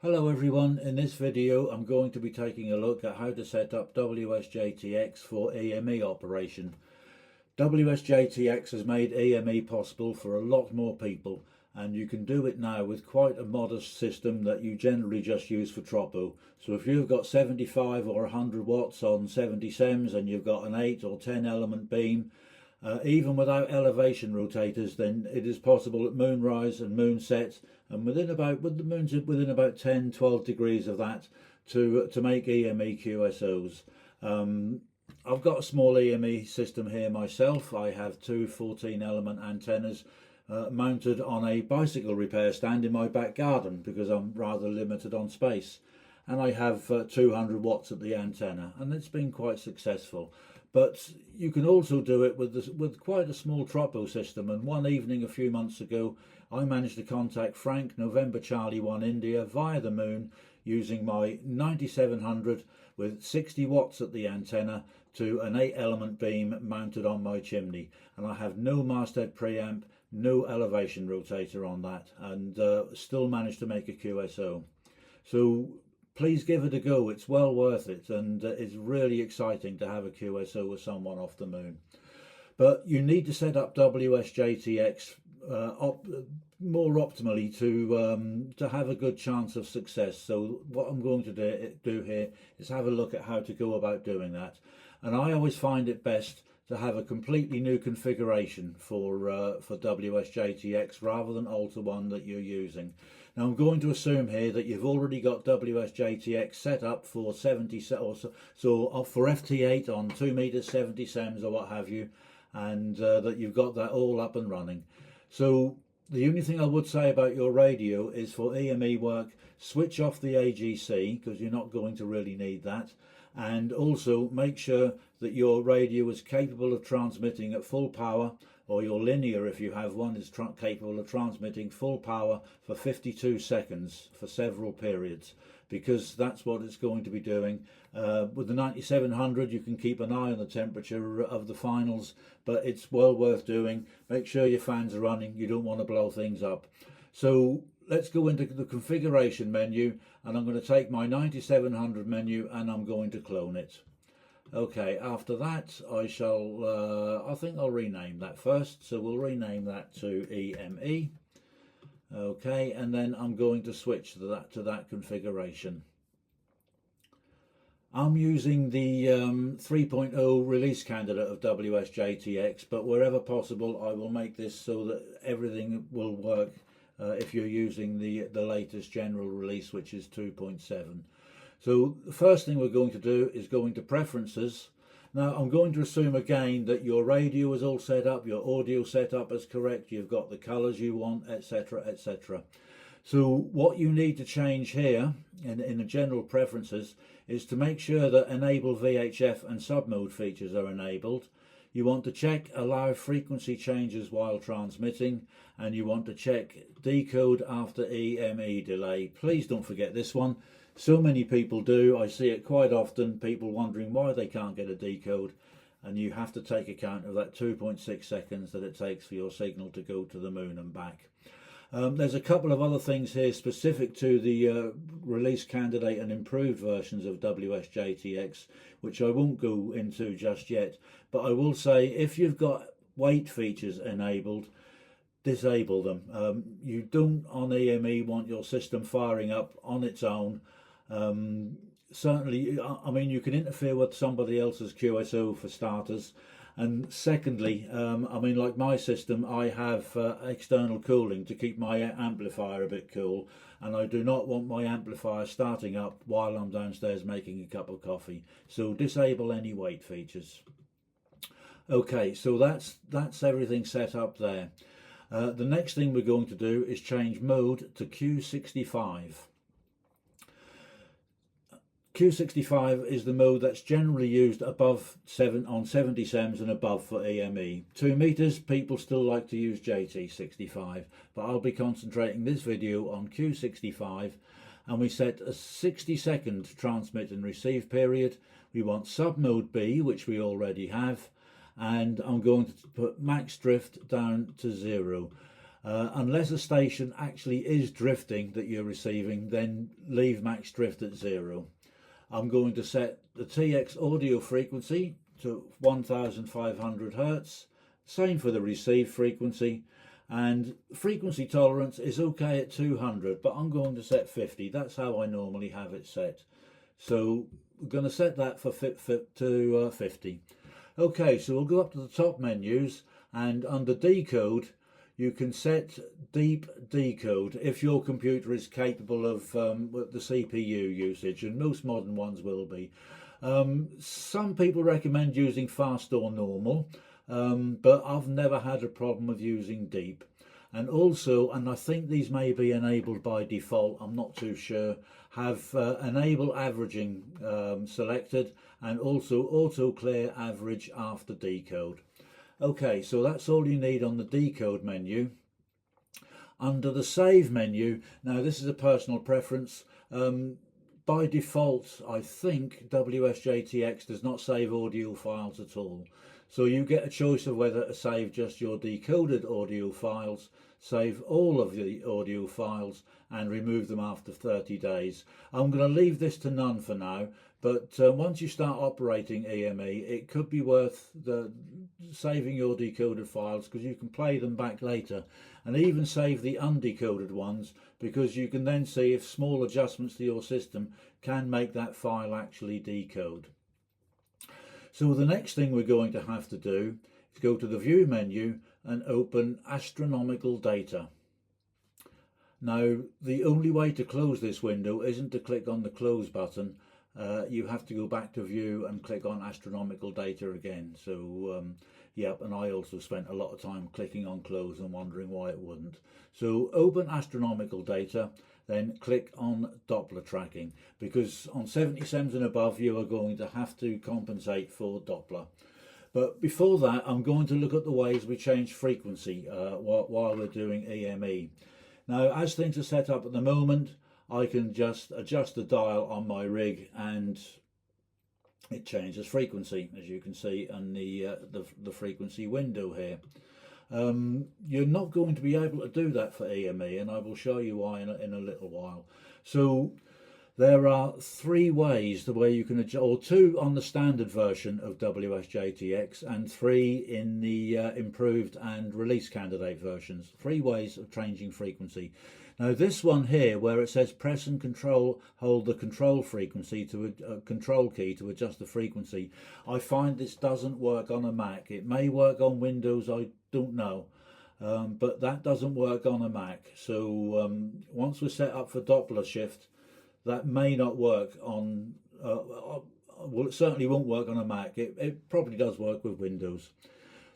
Hello everyone, in this video I'm going to be taking a look at how to set up WSJT-X for EME operation. WSJT-X has made EME possible for a lot more people, and you can do it now with quite a modest system that you generally just use for tropo. So if you've got 75 or 100 watts on 70 sems and you've got an 8 or 10 element beam, even without elevation rotators, then it is possible at moonrise and moonset, and with the moon's within about 10-12 degrees of that, to make EME QSOs. I've got a small EME system here myself. I have two 14 element antennas mounted on a bicycle repair stand in my back garden because I'm rather limited on space, and I have 200 watts at the antenna, and it's been quite successful. But you can also do it with quite a small tropo system, and one evening a few months ago I managed to contact Frank November Charlie 1 India via the moon using my 9700 with 60 watts at the antenna to an 8 element beam mounted on my chimney, and I have no masthead preamp, no elevation rotator on that, and still managed to make a QSO. So please give it a go, it's well worth it, and it's really exciting to have a QSO with someone off the moon. But you need to set up WSJTX more optimally to have a good chance of success. So what I'm going to do here is have a look at how to go about doing that. And I always find it best to have a completely new configuration for WSJTX rather than alter one that you're using. Now I'm going to assume here that you've already got WSJTX set up for 70 or so for FT8 on 2 meters 70 sems or what have you, and that you've got that all up and running. So the only thing I would say about your radio is for EME work, switch off the AGC because you're not going to really need that, and also make sure that your radio is capable of transmitting at full power, or your linear, if you have one, is capable of transmitting full power for 52 seconds for several periods, because that's what it's going to be doing. With the 9700 you can keep an eye on the temperature of the finals, but it's well worth doing. Make sure your fans are running, you don't want to blow things up. So let's go into the configuration menu, and I'm going to take my 9700 menu and I'm going to clone it. Okay, after that I think I'll rename that first, so we'll rename that to EME. Okay, and then I'm going to switch to that configuration. I'm using the 3.0 release candidate of WSJTX, but wherever possible I will make this so that everything will work if you're using the latest general release, which is 2.7. So the first thing we're going to do is go into preferences. Now I'm going to assume again that your radio is all set up, your audio setup is correct, you've got the colours you want, etc, etc. So what you need to change here in the general preferences is to make sure that enable VHF and submode features are enabled. You want to check allow frequency changes while transmitting, and you want to check decode after EME delay. Please don't forget this one. So many people do. I see it quite often, people wondering why they can't get a decode, and you have to take account of that 2.6 seconds that it takes for your signal to go to the moon and back. There's a couple of other things here specific to the release candidate and improved versions of WSJTX, which I won't go into just yet, but I will say if you've got weight features enabled, disable them. You don't on EME want your system firing up on its own. Certainly, I mean, you can interfere with somebody else's QSO for starters, and secondly, I mean, like my system, I have external cooling to keep my amplifier a bit cool, and I do not want my amplifier starting up while I'm downstairs making a cup of coffee. So disable any weight features. Okay, so that's everything set up there. The next thing we're going to do is change mode to Q65. Q65 is the mode that's generally used above 70 sems and above for EME. 2 meters, people still like to use JT65, but I'll be concentrating this video on Q65, and we set a 60-second transmit and receive period. We want submode B, which we already have, and I'm going to put max drift down to 0. Unless a station actually is drifting that you're receiving, then leave max drift at 0. I'm going to set the TX audio frequency to 1500 Hertz, same for the receive frequency, and frequency tolerance is okay at 200, but I'm going to set 50. That's how I normally have it set. So we're going to set that for 50. Okay, so we'll go up to the top menus, and under decode you can set deep decode if your computer is capable of the CPU usage, and most modern ones will be. Some people recommend using fast or normal, but I've never had a problem with using deep. And also, and I think these may be enabled by default, I'm not too sure, have enable averaging selected, and also auto clear average after decode. Okay, so that's all you need on the decode menu. Under the save menu, now this is a personal preference. By default, I think WSJT-X does not save audio files at all. So you get a choice of whether to save just your decoded audio files, save all of the audio files, and remove them after 30 days. I'm going to leave this to none for now, but once you start operating EME, it could be worth saving your decoded files, because you can play them back later, and even save the undecoded ones, because you can then see if small adjustments to your system can make that file actually decode. So the next thing we're going to have to do is go to the view menu and open astronomical data. Now, the only way to close this window isn't to click on the close button. You have to go back to view and click on astronomical data again. So yep, and I also spent a lot of time clicking on close and wondering why it wouldn't. So open astronomical data, then click on Doppler tracking, because on 77s and above you are going to have to compensate for Doppler. But before that, I'm going to look at the ways we change frequency while we're doing EME. Now, as things are set up at the moment, I can just adjust the dial on my rig and it changes frequency, as you can see on the frequency window here. You're not going to be able to do that for EME, and I will show you why in a little while. So there are 3 ways the way you can adjust, or 2 on the standard version of WSJTX and 3 in the improved and release candidate versions. 3 ways of changing frequency. Now this one here, where it says press and hold the control frequency to a control key to adjust the frequency, I find this doesn't work on a Mac. It may work on Windows, I don't know, but that doesn't work on a Mac. So once we're set up for Doppler shift, that may not work on, well, it certainly won't work on a Mac. It probably does work with Windows.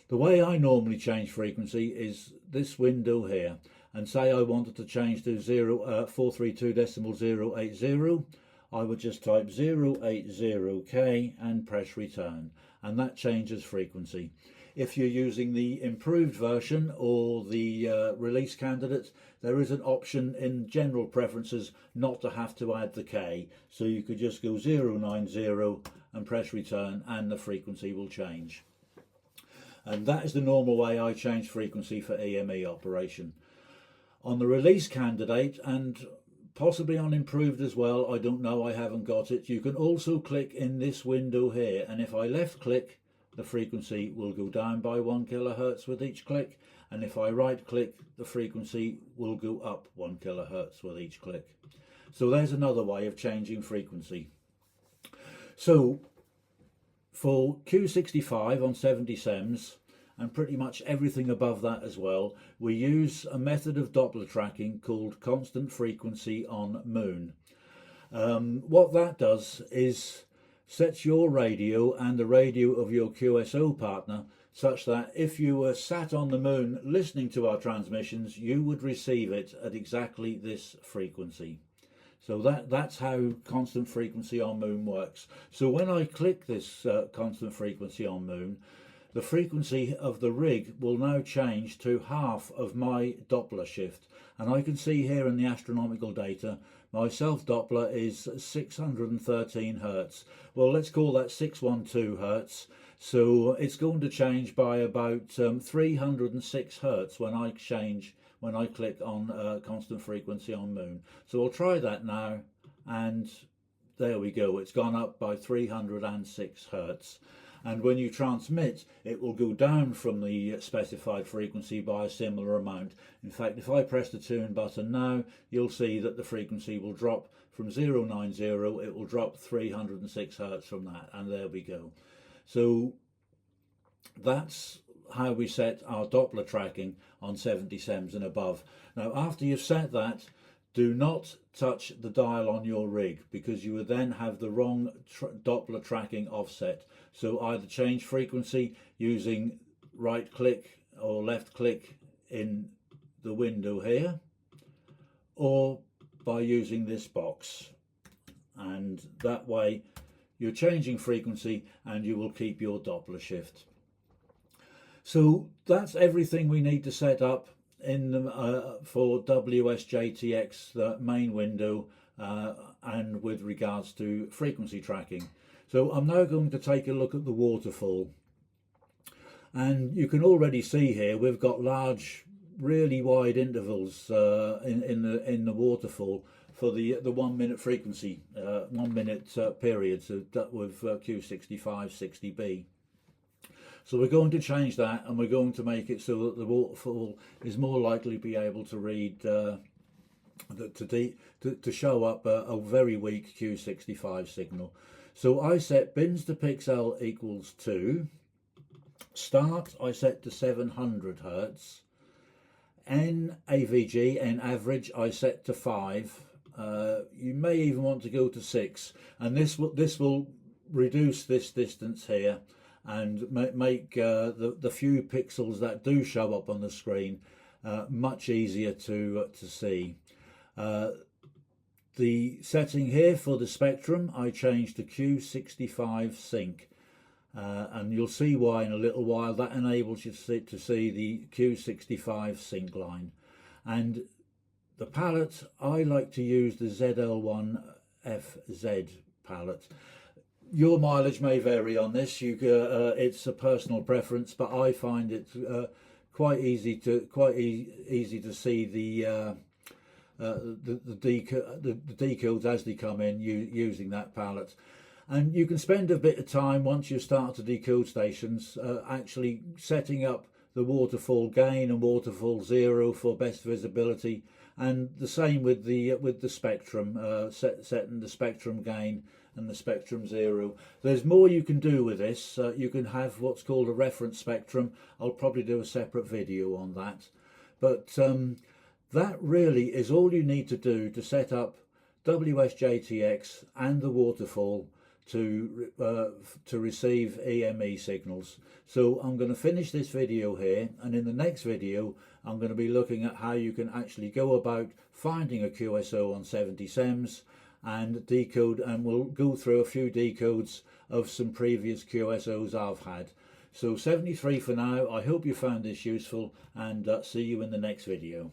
The way I normally change frequency is this window here, and say I wanted to change to 432.080, I would just type 080K and press return, and that changes frequency. If you're using the improved version or the release candidate, there is an option in general preferences not to have to add the K, so you could just go 090 and press return and the frequency will change. And that is the normal way I change frequency for EME operation. On the release candidate, and possibly on improved as well, I don't know, I haven't got it, you can also click in this window here, and if I left click, the frequency will go down by 1 kilohertz with each click, and if I right click, the frequency will go up 1 kilohertz with each click. So there's another way of changing frequency. So for Q65 on 77s, and pretty much everything above that as well, we use a method of Doppler tracking called constant frequency on moon. What that does is sets your radio and the radio of your QSO partner such that if you were sat on the moon listening to our transmissions, you would receive it at exactly this frequency. So that's how constant frequency on moon works. So when I click this constant frequency on moon, the frequency of the rig will now change to half of my Doppler shift. And I can see here in the astronomical data, my self Doppler is 613 Hertz. Well, let's call that 612 Hertz. So it's going to change by about 306 hertz when I click on constant frequency on moon. So I'll try that now, and there we go, it's gone up by 306 hertz. And when you transmit, it will go down from the specified frequency by a similar amount. In fact, if I press the tune button now, you'll see that the frequency will drop from 090, it will drop 306 hertz from that, and there we go. So that's how we set our Doppler tracking on 70 SEMS and above. Now, after you've set that, do not touch the dial on your rig, because you will then have the wrong Doppler tracking offset. So either change frequency using right click or left click in the window here, or by using this box, and that way you're changing frequency and you will keep your Doppler shift. So that's everything we need to set up in the, for WSJT-X, the main window, and with regards to frequency tracking. So I'm now going to take a look at the waterfall, and you can already see here we've got large, really wide intervals in the waterfall for the 1 minute frequency, 1 minute period. So that with Q65 60B. So we're going to change that, and we're going to make it so that the waterfall is more likely to be able to read, to show up a very weak Q65 signal. So I set bins to pixel equals 2. Start I set to 700 hertz. NAVG, N average, I set to 5. You may even want to go to 6, and this will reduce this distance here and make the few pixels that do show up on the screen much easier to see. The setting here for the spectrum I changed to Q65 sync, and you'll see why in a little while. That enables you to see the Q65 sync line. And the palette, I like to use the ZL1FZ palette. Your mileage may vary on this. It's a personal preference, but I find it quite easy to see the decodes as they come in using that palette. And you can spend a bit of time once you start to decode stations actually setting up the waterfall gain and waterfall 0 for best visibility, and the same with the spectrum, setting the spectrum gain and the spectrum 0. There's more you can do with this. You can have what's called a reference spectrum. I'll probably do a separate video on that, but that really is all you need to do to set up WSJT-X and the waterfall to receive EME signals. So I'm going to finish this video here, and in the next video I'm going to be looking at how you can actually go about finding a QSO on 70 SEMS and decode, and we'll go through a few decodes of some previous QSOs I've had. So 73 for now. I hope you found this useful, and see you in the next video.